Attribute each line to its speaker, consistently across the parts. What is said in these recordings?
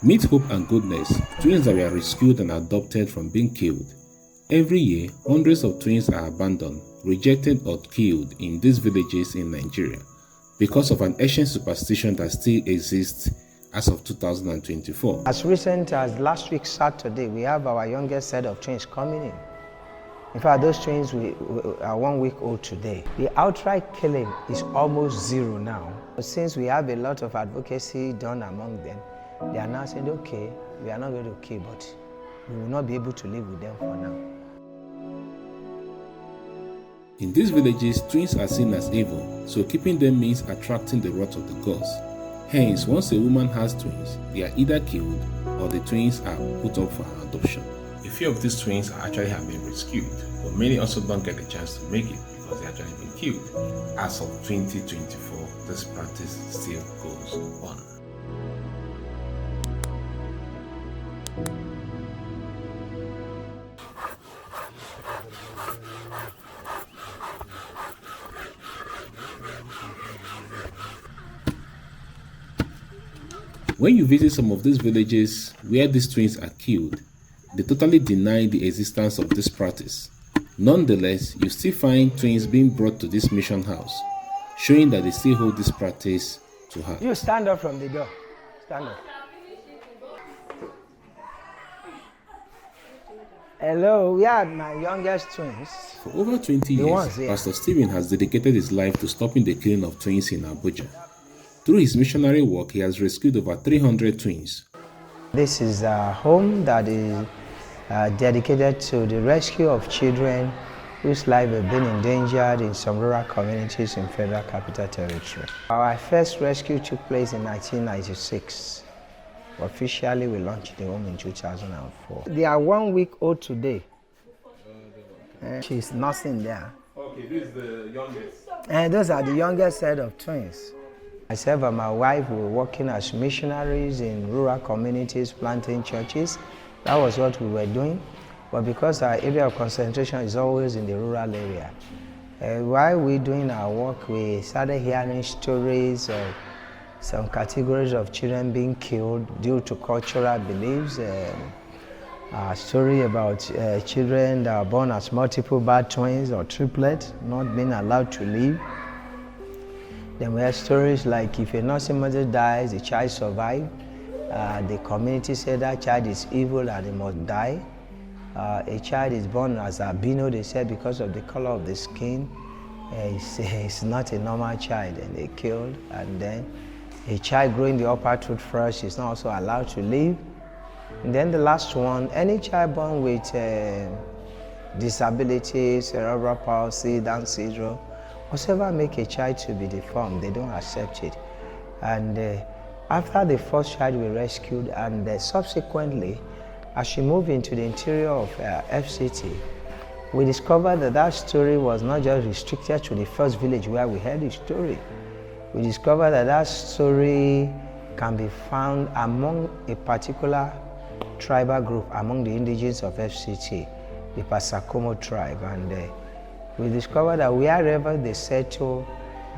Speaker 1: Meet hope and goodness, twins that were rescued and adopted from being killed. Every year, hundreds of twins are abandoned, rejected or killed in these villages in Nigeria because of an ancient superstition that still exists as of 2024.
Speaker 2: As recent as last week Saturday, we have our youngest set of twins coming in. In fact, those twins are 1 week old today. The outright killing is almost zero now. Since we have a lot of advocacy done among them, they are now saying, okay, we are not going to kill, but we will not be able to live with them for now.
Speaker 1: In these villages, twins are seen as evil, so keeping them means attracting the wrath of the gods. Hence, once a woman has twins, they are either killed or the twins are put up for adoption. A few of these twins actually have been rescued, but many also don't get the chance to make it because they actually been killed. As of 2024, this practice still goes on. When you visit some of these villages where these twins are killed, they totally deny the existence of this practice. Nonetheless, you still find twins being brought to this mission house, showing that they still hold this practice to heart.
Speaker 2: You stand up from the door. Stand up. Hello, we are my youngest twins.
Speaker 1: For over 20 years, Pastor Stephen has dedicated his life to stopping the killing of twins in Abuja. Through his missionary work, he has rescued over 300 twins.
Speaker 2: This is a home that is dedicated to the rescue of children whose lives have been endangered in some rural communities in Federal Capital Territory. Our first rescue took place in 1996. Officially, we launched the home in 2004. They are 1 week old today. She's nursing there.
Speaker 1: Okay, this is the youngest.
Speaker 2: And those are the youngest set of twins. Myself and my wife were working as missionaries in rural communities, planting churches. That was what we were doing. But because our area of concentration is always in the rural area, while we were doing our work, we started hearing stories of some categories of children being killed due to cultural beliefs. A story about children that are born as multiple bad twins or triplets, not being allowed to live. Then we have stories like if a nursing mother dies, the child survives. The community said that child is evil and they must die. A child is born as albino, they said, because of the color of the skin. It's not a normal child, and they killed. And then a child growing the upper tooth first is not also allowed to live. And then the last one, any child born with disabilities, cerebral palsy, Down syndrome, whatever make a child to be deformed, they don't accept it. And after the first child we rescued, and subsequently, as she moved into the interior of FCT, we discovered that that story was not just restricted to the first village where we heard the story. We discovered that that story can be found among a particular tribal group, among the indigenes of FCT, the Pasakomo tribe. And we discovered that wherever they settle,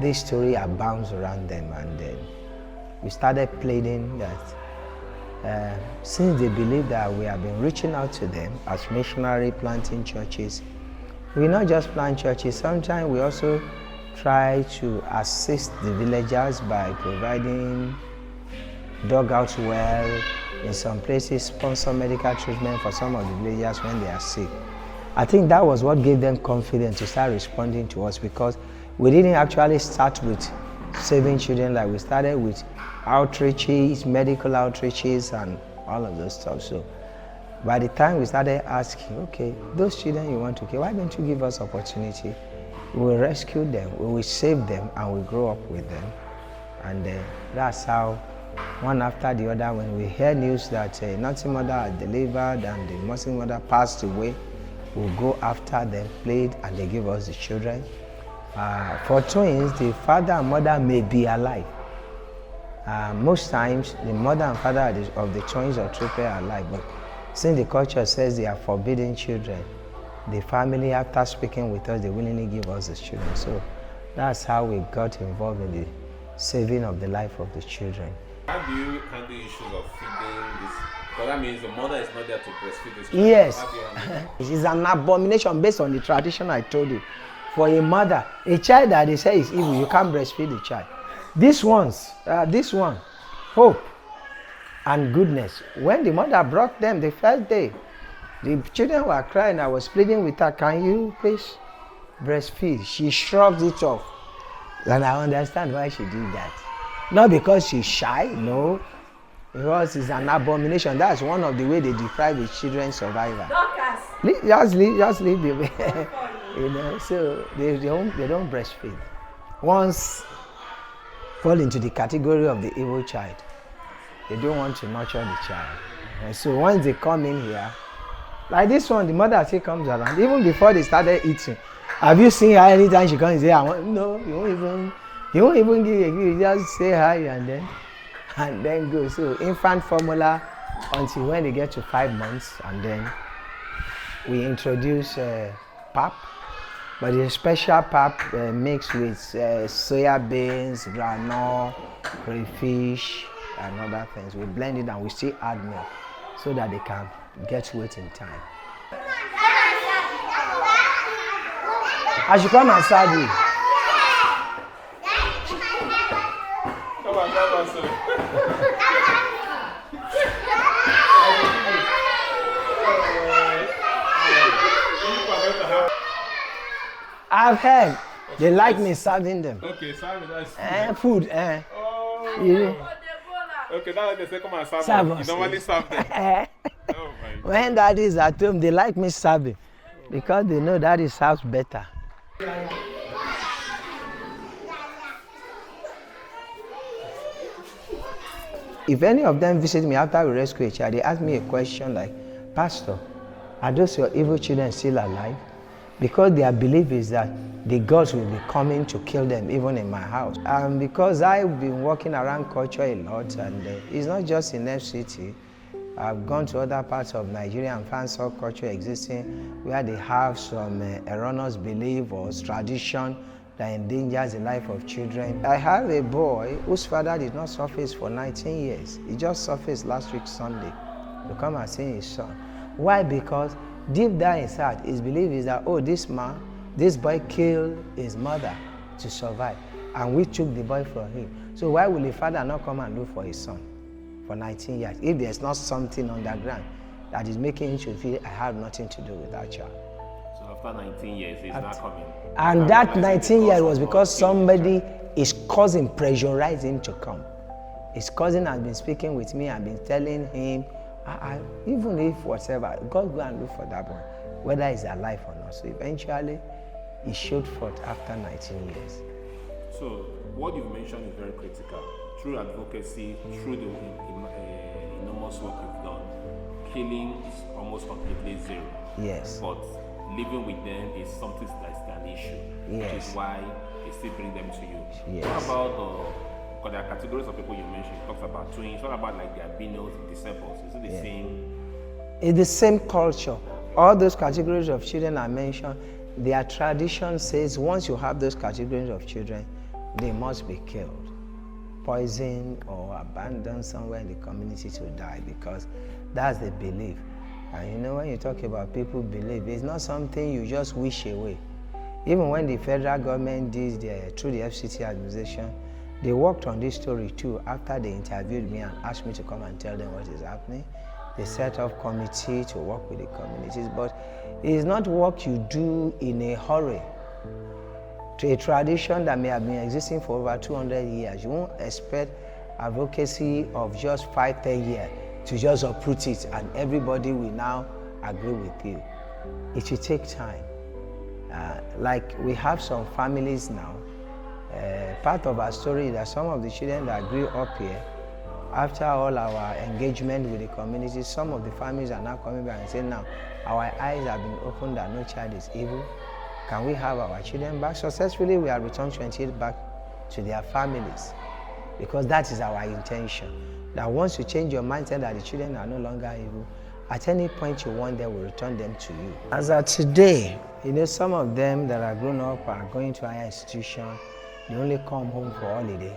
Speaker 2: this story abounds around them. And then we started pleading that since they believe that we have been reaching out to them as missionary planting churches, we not just plant churches, sometimes we also try to assist the villagers by providing dugout well, in some places sponsor medical treatment for some of the villagers when they are sick. I think that was what gave them confidence to start responding to us, because we didn't actually start with saving children, like we started with outreaches, medical outreaches and all of those stuff. So by the time we started asking, okay, those children you want to kill, why don't you give us opportunity? We will rescue them, we will save them, and we grow up with them. And that's how, one after the other, when we hear news that a nursing mother had delivered and the nursing mother passed away, we'll go after them, plead, and they give us the children. For twins, the father and mother may be alive. Most times, the mother and father of the twins or triplets are alive, but since the culture says they are forbidden children, the family, after speaking with us, they willingly give us the children. So that's how we got involved in the saving of the life of the children.
Speaker 1: How do you handle issues of feeding this? Because that means the mother is not there to breastfeed this child.
Speaker 2: Yes.
Speaker 1: How do you handle it?
Speaker 2: It is an abomination based on the tradition I told you. For a mother, a child that they say is evil, you can't breastfeed the child. This one, hope and goodness. When the mother brought them the first day, the children were crying. I was pleading with her, can you please breastfeed? She shrugged it off. And I understand why she did that. Not because she's shy, no. Because it's an abomination. That's one of the ways they deprive the children's survival. Just leave the you know, so they don't breastfeed. Once fall into the category of the evil child, they don't want to nurture the child. And so once they come in here, like this one, the mother still comes around. Even before they started eating, have you seen her anytime she comes and say, I want? No, you won't even give a gift. You just say hi and then go. So infant formula until when they get to 5 months, and then we introduce pap, but it's a special pap mixed with soya beans, granola, crayfish, and other things. We blend it and we still add milk so that they can get weight in time. I should come and serve you.
Speaker 1: Come on, sir.
Speaker 2: I've heard they like me serving them.
Speaker 1: Okay, serve it.
Speaker 2: Food.
Speaker 1: Oh.
Speaker 2: Yeah.
Speaker 1: Okay, that's why they say come and serve
Speaker 2: Serve
Speaker 1: them.
Speaker 2: us.
Speaker 1: You normally serve them. Oh my God.
Speaker 2: When daddy is at home, they like me serving because they know daddy serves better. If any of them visit me after we rescue a child, they ask me a question like, Pastor, are those your evil children still alive? Because their belief is that the gods will be coming to kill them even in my house. And because I've been walking around culture a lot, and it's not just in FCT, I've gone to other parts of Nigeria and found some culture existing where they have some erroneous belief or tradition that endangers the life of children. I have a boy whose father did not surface for 19 years. He just surfaced last week Sunday to come and see his son. Why? Because deep down inside, his belief is that, oh, this boy killed his mother to survive, and we took the boy from him. So why will a father not come and look for his son for 19 years if there's not something underground that is making him to feel I have nothing to do with that child?
Speaker 1: So after 19 years, he's not coming.
Speaker 2: And that 19 years was because somebody, his cousin, pressurized him to come. His cousin has been speaking with me and been telling him, even if whatever, God go and look for that boy, whether he's alive or not. So eventually, he showed forth after 19 years.
Speaker 1: So what you've mentioned is very critical. Through advocacy, through the enormous work you've done, killing is almost completely zero.
Speaker 2: Yes.
Speaker 1: But living with them is something that's an issue,
Speaker 2: Yes.
Speaker 1: which is why they still bring them to you.
Speaker 2: Yes.
Speaker 1: What about because there are categories of people you mentioned? It talks about twins. What about like the albinos, the disciples? Is it the same?
Speaker 2: It's the same culture. All those categories of children I mentioned, their tradition says once you have those categories of children, they must be killed, poisoned, or abandoned somewhere in the community to die, because that's the belief. And you know, when you talk about people believe, it's not something you just wish away. Even when the federal government did through the FCT administration, they worked on this story too. After they interviewed me and asked me to come and tell them what is happening, they set up committee to work with the communities. But it is not work you do in a hurry. To a tradition that may have been existing for over 200 years, you won't expect advocacy of just 5-10 years to just uproot it and everybody will now agree with you. It will take time. Like we have some families now. Part of our story is that some of the children that grew up here, after all our engagement with the community, some of the families are now coming back and saying, now our eyes have been opened that no child is evil. Can we have our children back? Successfully, we have returned 28 back to their families, because that is our intention. That once you change your mindset that the children are no longer evil, at any point you want them, we'll return them to you. As of today, you know, some of them that are grown up are going to higher institutions. They only come home for holiday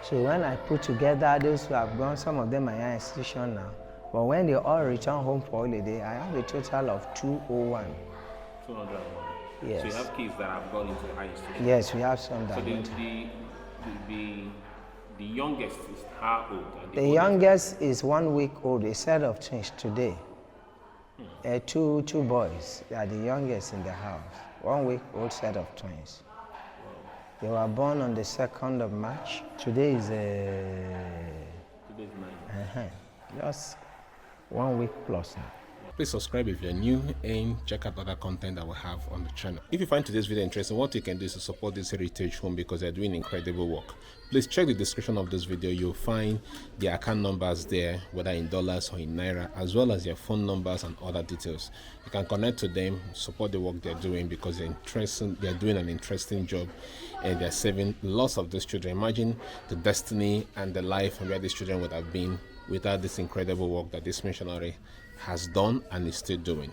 Speaker 2: So when I put together those who have gone, some of them are in institution now, but when they all return home for holiday, I have a total of 201.
Speaker 1: 201.
Speaker 2: Yes.
Speaker 1: So you have kids that have gone into high institution.
Speaker 2: Yes, we have some that
Speaker 1: So
Speaker 2: went.
Speaker 1: the youngest is how old? And
Speaker 2: The youngest is 1 week old, a set of twins today. Two boys, they are the youngest in the house. 1 week old set of twins. They were born on the 2nd of March. Today is
Speaker 1: Today's 9.
Speaker 2: just 1 week plus now.
Speaker 1: Please subscribe if you're new and check out other content that we have on the channel. If you find today's video interesting, what you can do is to support this heritage home because they're doing incredible work. Please check the description of this video. You'll find their account numbers there, whether in dollars or in Naira, as well as their phone numbers and other details. You can connect to them, support the work they're doing because they're doing an interesting job and they're saving lots of these children. Imagine the destiny and the life and where these children would have been without this incredible work that this missionary has done and is still doing.